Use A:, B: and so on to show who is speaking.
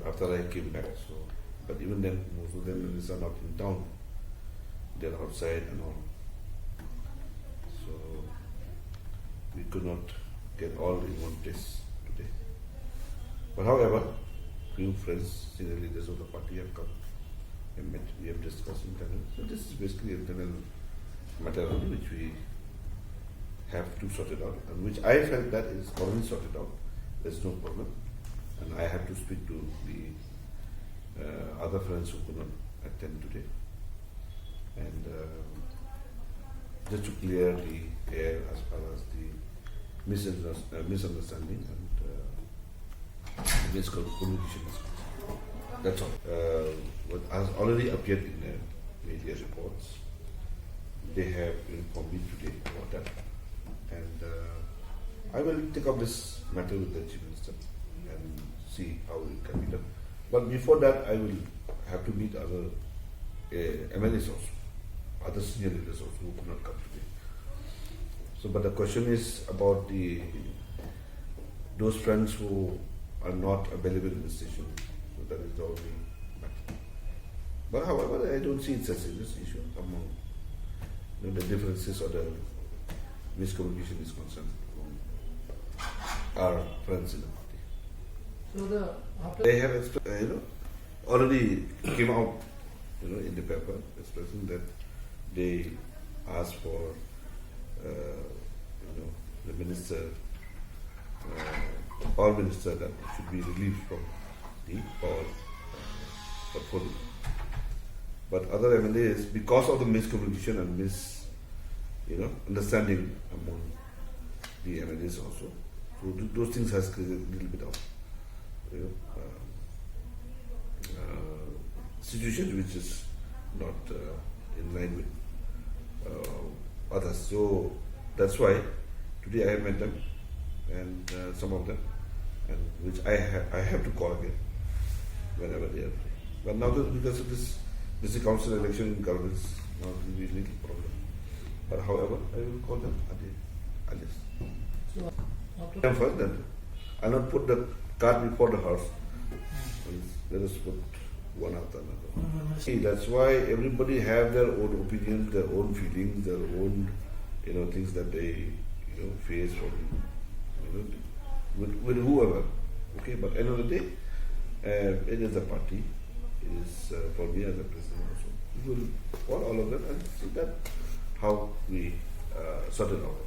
A: after I came back. So, but even then, most of them are not in town. They're outside and all. So we could not get all in one place today. But however, few friends, senior leaders of the party have come and met. We have discussed internal. So this is basically internal matter only which we have to sort it out, and which I felt that is already sorted out. There's no problem, and I have to speak to the other friends who could not attend today, and just to clear the air as far as the misunderstanding and miscommunication is concerned. That's all. What has already appeared in the media reports, they have informed me today about that. And I will take up this matter with the Chief Minister and see how it can be done. But before that, I will have to meet other MLAs also, other senior leaders also who could not come today. So, but the question is about those friends who are not available in the station. So that is the only matter. But however, I don't see it as a serious issue among the differences or the miscommunication is concerned our friends in the party.
B: So
A: they have already came out in the paper expressing that they asked for the minister, all minister that should be relieved from the power portfolio. But other MLAs, because of the miscommunication and understanding among the MLAs also, so those things has created a little bit of situation which is not in line with others. So that's why today I have met them and some of them, and which I have to call again whenever they are free. But now because of this district council election in government is now will be a little problem. But however, I will call them at the earliest.
B: So after
A: Them first, then I'll not put the cart before the horse. Let us put one after another. See, that's why everybody have their own opinions, their own feelings, their own things that they face from with whoever. Okay, but end of the day, it is a party. It is for me as a president also. We will call all of them and see that how we sort it out.